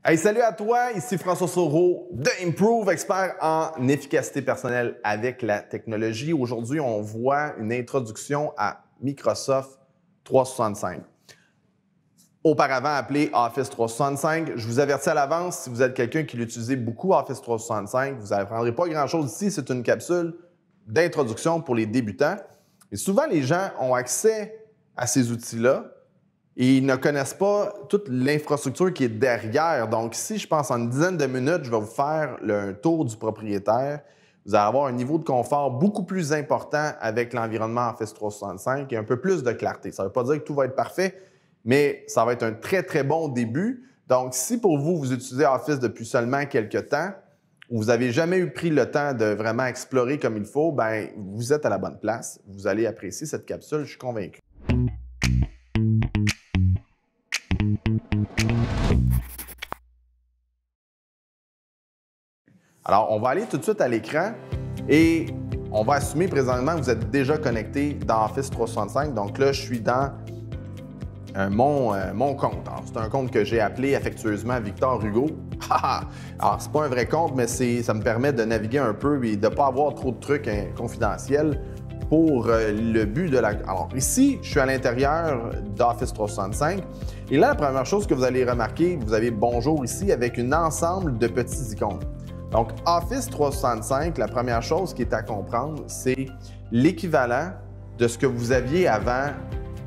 Hey, salut à toi, ici François Soro de Improve, expert en efficacité personnelle avec la technologie. Aujourd'hui, on voit une introduction à Microsoft 365. Auparavant appelé Office 365. Je vous avertis à l'avance, si vous êtes quelqu'un qui l'utilisait beaucoup Office 365, vous n'apprendrez pas grand-chose ici. C'est une capsule d'introduction pour les débutants. Et souvent, les gens ont accès à ces outils-là et ils ne connaissent pas toute l'infrastructure qui est derrière. Donc ici, je pense en une dizaine de minutes, je vais vous faire un tour du propriétaire. Vous allez avoir un niveau de confort beaucoup plus important avec l'environnement Office 365 et un peu plus de clarté. Ça ne veut pas dire que tout va être parfait, mais ça va être un très, très bon début. Donc, si pour vous, vous utilisez Office depuis seulement quelques temps, ou vous n'avez jamais pris le temps de vraiment explorer comme il faut, bien, vous êtes à la bonne place. Vous allez apprécier cette capsule, je suis convaincu. Alors, on va aller tout de suite à l'écran et on va assumer présentement que vous êtes déjà connecté dans Office 365. Donc là, je suis dans mon compte. C'est un compte que j'ai appelé affectueusement Victor Hugo. Alors, c'est pas un vrai compte, mais ça me permet de naviguer un peu et de ne pas avoir trop de trucs confidentiels pour le but de la... Alors ici, je suis à l'intérieur d'Office 365 et là, la première chose que vous allez remarquer, vous avez « Bonjour » ici avec un ensemble de petits icônes. Donc, Office 365, la première chose qui est à comprendre, c'est l'équivalent de ce que vous aviez avant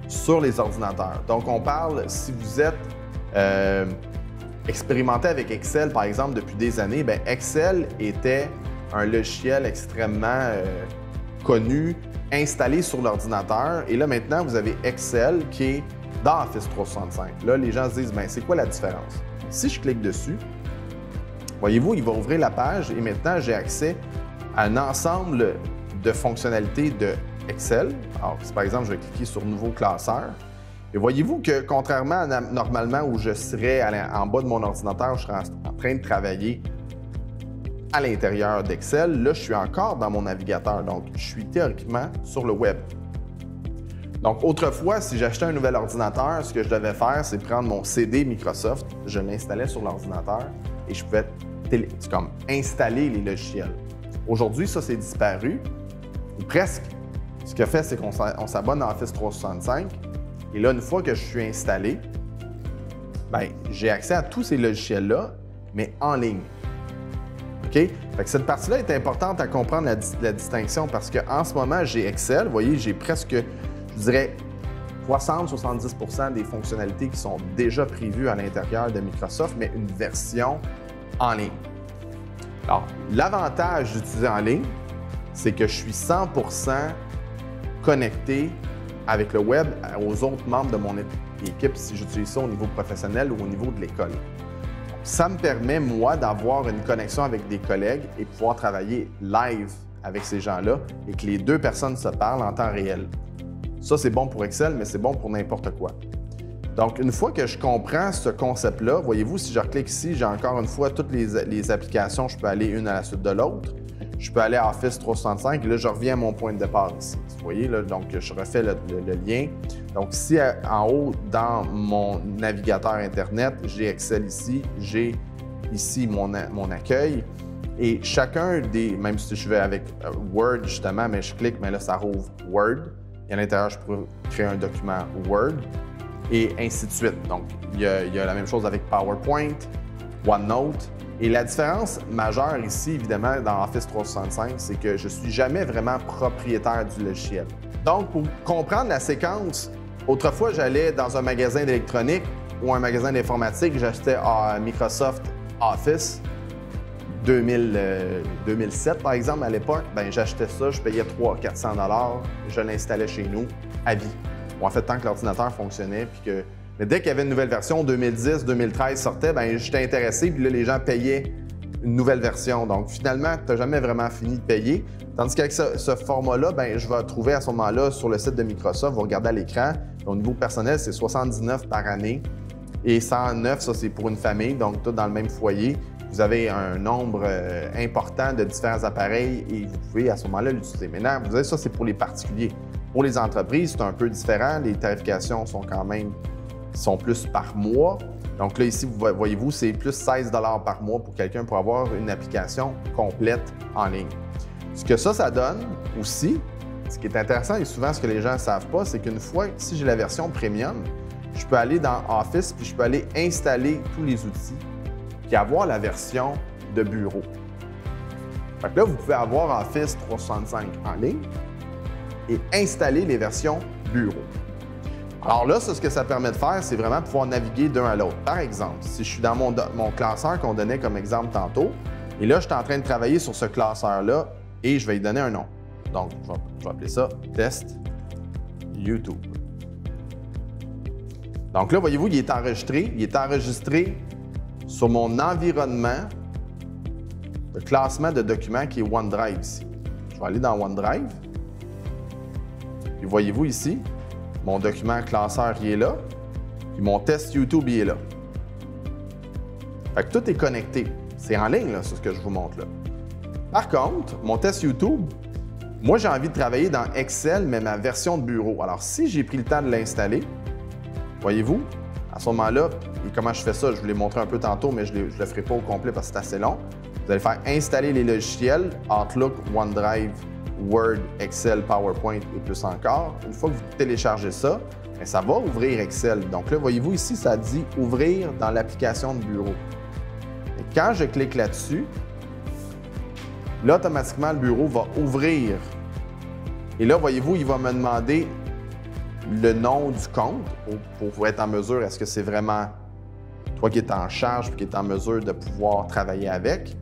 sur les ordinateurs. Donc, on parle, si vous êtes expérimenté avec Excel, par exemple, depuis des années, bien, Excel était un logiciel extrêmement connu, installé sur l'ordinateur. Et là, maintenant, vous avez Excel qui est dans Office 365. Là, les gens se disent, bien, c'est quoi la différence? Si je clique dessus, voyez-vous, il va ouvrir la page et maintenant, j'ai accès à un ensemble de fonctionnalités de Excel. Alors, si par exemple, je vais cliquer sur « Nouveau classeur », et voyez-vous que contrairement à normalement où je serais en bas de mon ordinateur, je serais en train de travailler à l'intérieur d'Excel, là, je suis encore dans mon navigateur. Donc, je suis théoriquement sur le web. Donc, autrefois, si j'achetais un nouvel ordinateur, ce que je devais faire, c'est prendre mon CD Microsoft, je l'installais sur l'ordinateur et je pouvais installer les logiciels. Aujourd'hui, ça, c'est disparu, ou presque. Ce qu'il a fait, c'est qu'on s'abonne à Office 365 et là, une fois que je suis installé, bien, j'ai accès à tous ces logiciels-là, mais en ligne. OK? Fait que cette partie-là est importante à comprendre la distinction parce qu'en ce moment, j'ai Excel. Vous voyez, j'ai presque, je dirais, 60-70% des fonctionnalités qui sont déjà prévues à l'intérieur de Microsoft, mais une version en ligne. Alors, l'avantage d'utiliser en ligne, c'est que je suis 100% connecté avec le web aux autres membres de mon équipe si j'utilise ça au niveau professionnel ou au niveau de l'école. Ça me permet, moi, d'avoir une connexion avec des collègues et pouvoir travailler live avec ces gens-là et que les deux personnes se parlent en temps réel. Ça, c'est bon pour Excel, mais c'est bon pour n'importe quoi. Donc, une fois que je comprends ce concept-là, voyez-vous, si je reclique ici, j'ai encore une fois toutes les applications, je peux aller une à la suite de l'autre. Je peux aller à Office 365 et là, je reviens à mon point de départ ici. Vous voyez, là, donc je refais le lien. Donc ici, en haut, dans mon navigateur Internet, j'ai Excel ici, j'ai ici mon accueil. Et chacun des, même si je vais avec Word justement, mais je clique, mais là, ça rouvre Word. Et à l'intérieur, je peux créer un document Word et ainsi de suite. Donc, il y a la même chose avec PowerPoint, OneNote. Et la différence majeure ici, évidemment, dans Office 365, c'est que je ne suis jamais vraiment propriétaire du logiciel. Donc, pour comprendre la séquence, autrefois, j'allais dans un magasin d'électronique ou un magasin d'informatique, j'achetais Microsoft Office 2007, par exemple, à l'époque. Bien, j'achetais ça, je payais 300-400 $, je l'installais chez nous à vie. Bon, en fait, tant que l'ordinateur fonctionnait, puis que... Mais dès qu'il y avait une nouvelle version, 2010, 2013 sortait, bien, j'étais intéressé, puis là, les gens payaient une nouvelle version. Donc, finalement, tu n'as jamais vraiment fini de payer. Tandis qu'avec ce format-là, bien, je vais trouver à ce moment-là sur le site de Microsoft, vous regardez à l'écran, au niveau personnel, c'est 79 par année et 109, ça, c'est pour une famille, donc tout dans le même foyer. Vous avez un nombre important de différents appareils et vous pouvez à ce moment-là l'utiliser. Maintenant, vous savez, ça, c'est pour les particuliers. Pour les entreprises, c'est un peu différent. Les tarifications sont quand même sont plus par mois. Donc là, ici, voyez-vous, c'est plus 16 $ par mois pour quelqu'un pour avoir une application complète en ligne. Ce que ça donne aussi, ce qui est intéressant et souvent ce que les gens ne savent pas, c'est qu'une fois, si j'ai la version premium, je peux aller dans Office puis je peux aller installer tous les outils puis avoir la version de bureau. Fait que là, vous pouvez avoir Office 365 en ligne et installer les versions bureau. Alors là, ce que ça permet de faire, c'est vraiment pouvoir naviguer d'un à l'autre. Par exemple, si je suis dans mon classeur qu'on donnait comme exemple tantôt, et là, je suis en train de travailler sur ce classeur-là et je vais lui donner un nom. Donc, je vais appeler ça Test YouTube. Donc là, voyez-vous, il est enregistré. Il est enregistré sur mon environnement de classement de documents qui est OneDrive ici. Je vais aller dans OneDrive. Et voyez-vous ici, mon document classeur il est là. Puis mon test YouTube il est là. Fait que tout est connecté. C'est en ligne, là, c'est ce que je vous montre là. Par contre, mon test YouTube, moi j'ai envie de travailler dans Excel, mais ma version de bureau. Alors, si j'ai pris le temps de l'installer, voyez-vous, à ce moment-là, et comment je fais ça, je vous l'ai montré un peu tantôt, mais je ne le ferai pas au complet parce que c'est assez long. Vous allez faire installer les logiciels Outlook, OneDrive, Word, Excel, PowerPoint et plus encore. Une fois que vous téléchargez ça, bien, ça va ouvrir Excel. Donc là, voyez-vous ici, ça dit « Ouvrir dans l'application de bureau ». Et quand je clique là-dessus, là, automatiquement, le bureau va ouvrir. Et là, voyez-vous, il va me demander le nom du compte pour être en mesure, est-ce que c'est vraiment toi qui es en charge et qui es en mesure de pouvoir travailler avec.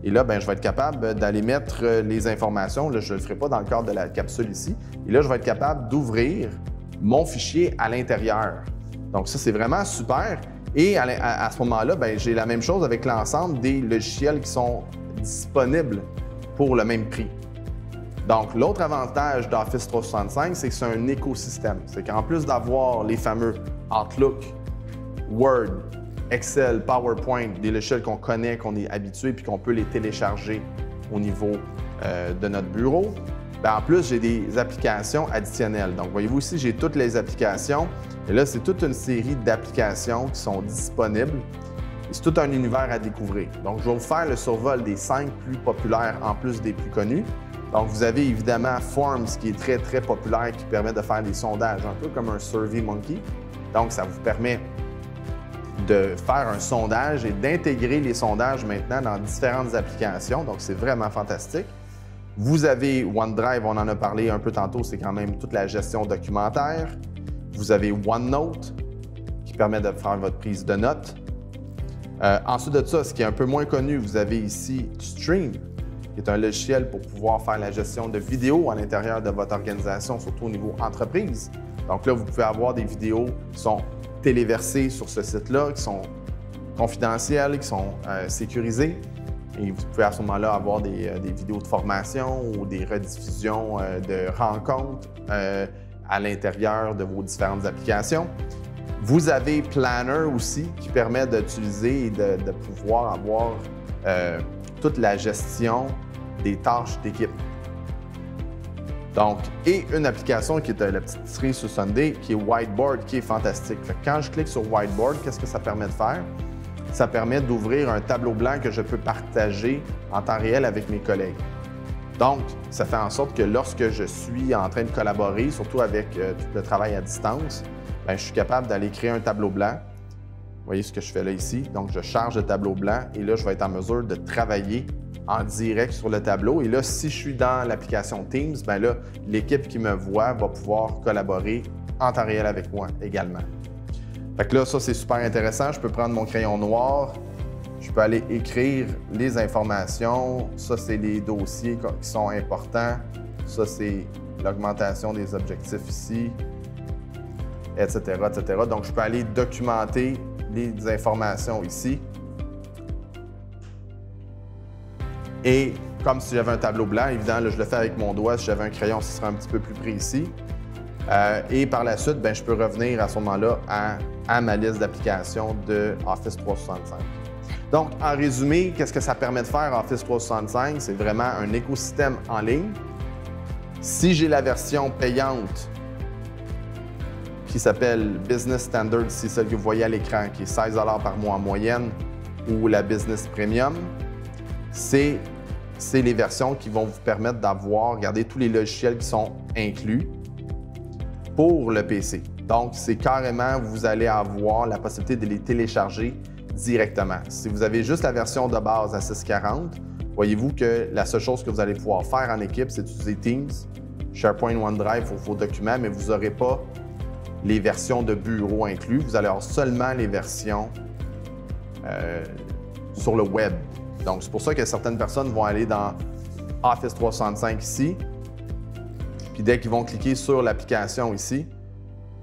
Et là, bien, je vais être capable d'aller mettre les informations. Là, je ne le ferai pas dans le cadre de la capsule ici. Et là, je vais être capable d'ouvrir mon fichier à l'intérieur. Donc ça, c'est vraiment super. Et à ce moment-là, bien, j'ai la même chose avec l'ensemble des logiciels qui sont disponibles pour le même prix. Donc, l'autre avantage d'Office 365, c'est que c'est un écosystème. C'est qu'en plus d'avoir les fameux Outlook, Word, Excel, PowerPoint, des logiciels qu'on connaît, qu'on est habitué puis qu'on peut les télécharger au niveau de notre bureau, bien, en plus, j'ai des applications additionnelles. Donc, voyez-vous ici, j'ai toutes les applications. Et là, c'est toute une série d'applications qui sont disponibles. Et c'est tout un univers à découvrir. Donc, je vais vous faire le survol des 5 plus populaires en plus des plus connus. Donc, vous avez évidemment Forms qui est très, très populaire, qui permet de faire des sondages, un peu comme un SurveyMonkey. Donc, ça vous permet de faire un sondage et d'intégrer les sondages maintenant dans différentes applications. Donc, c'est vraiment fantastique. Vous avez OneDrive, on en a parlé un peu tantôt, c'est quand même toute la gestion documentaire. Vous avez OneNote qui permet de faire votre prise de notes. Ensuite de ça, ce qui est un peu moins connu, vous avez ici Stream, qui est un logiciel pour pouvoir faire la gestion de vidéos à l'intérieur de votre organisation, surtout au niveau entreprise. Donc là, vous pouvez avoir des vidéos qui sont téléversées sur ce site-là, qui sont confidentielles, qui sont sécurisées. Et vous pouvez à ce moment-là avoir des vidéos de formation ou des rediffusions de rencontres à l'intérieur de vos différentes applications. Vous avez Planner aussi qui permet d'utiliser et de pouvoir avoir toute la gestion des tâches d'équipe. Donc, et une application qui est la petite série sur Sunday, qui est Whiteboard, qui est fantastique. Fait que quand je clique sur Whiteboard, qu'est-ce que ça permet de faire? Ça permet d'ouvrir un tableau blanc que je peux partager en temps réel avec mes collègues. Donc, ça fait en sorte que lorsque je suis en train de collaborer, surtout avec tout le travail à distance, bien, je suis capable d'aller créer un tableau blanc. Vous voyez ce que je fais là ici. Donc, je charge le tableau blanc et là, je vais être en mesure de travailler en direct sur le tableau. Et là, si je suis dans l'application Teams, bien là, l'équipe qui me voit va pouvoir collaborer en temps réel avec moi également. Fait que là, ça, c'est super intéressant. Je peux prendre mon crayon noir, je peux aller écrire les informations. Ça, c'est les dossiers qui sont importants. Ça, c'est l'augmentation des objectifs ici, etc., etc. Donc, je peux aller documenter les informations ici. Et comme si j'avais un tableau blanc, évidemment, là, je le fais avec mon doigt. Si j'avais un crayon, ce serait un petit peu plus précis. Et par la suite, bien, je peux revenir à ce moment-là à ma liste d'applications de Office 365. Donc, en résumé, qu'est-ce que ça permet de faire Office 365? C'est vraiment un écosystème en ligne. Si j'ai la version payante, qui s'appelle Business Standard, c'est celle que vous voyez à l'écran, qui est 16 $ par mois en moyenne, ou la Business Premium, c'est les versions qui vont vous permettre d'avoir, regardez, tous les logiciels qui sont inclus pour le PC. Donc, c'est carrément, vous allez avoir la possibilité de les télécharger directement. Si vous avez juste la version de base à 640, voyez-vous que la seule chose que vous allez pouvoir faire en équipe, c'est d'utiliser Teams, SharePoint, OneDrive pour vos documents, mais vous n'aurez pas les versions de bureau inclus. Vous allez avoir seulement les versions sur le web. Donc, c'est pour ça que certaines personnes vont aller dans Office 365 ici, puis dès qu'ils vont cliquer sur l'application ici,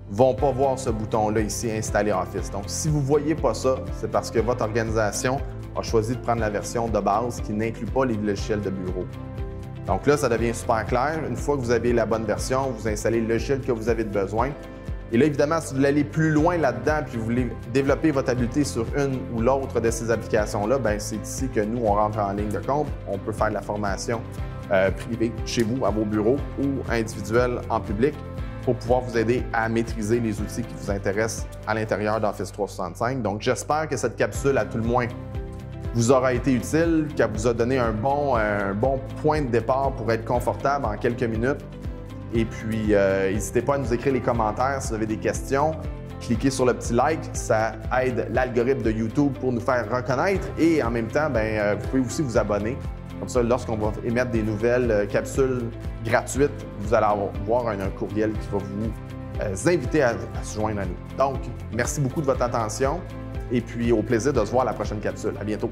ne vont pas voir ce bouton-là ici, Installer Office. Donc, si vous ne voyez pas ça, c'est parce que votre organisation a choisi de prendre la version de base qui n'inclut pas les logiciels de bureau. Donc là, ça devient super clair. Une fois que vous avez la bonne version, vous installez le logiciel que vous avez besoin. Et là, évidemment, si vous voulez aller plus loin là-dedans puis vous voulez développer votre habileté sur une ou l'autre de ces applications-là, bien, c'est ici que nous, on rentre en ligne de compte. On peut faire de la formation privée chez vous, à vos bureaux ou individuelle en public pour pouvoir vous aider à maîtriser les outils qui vous intéressent à l'intérieur d'Office 365. Donc, j'espère que cette capsule, à tout le moins, vous aura été utile, qu'elle vous a donné un bon point de départ pour être confortable en quelques minutes. Et puis, n'hésitez pas à nous écrire les commentaires si vous avez des questions. Cliquez sur le petit like, ça aide l'algorithme de YouTube pour nous faire reconnaître. Et en même temps, bien, vous pouvez aussi vous abonner. Comme ça, lorsqu'on va émettre des nouvelles capsules gratuites, vous allez avoir un courriel qui va vous inviter à se joindre à nous. Donc, merci beaucoup de votre attention et puis au plaisir de se voir à la prochaine capsule. À bientôt!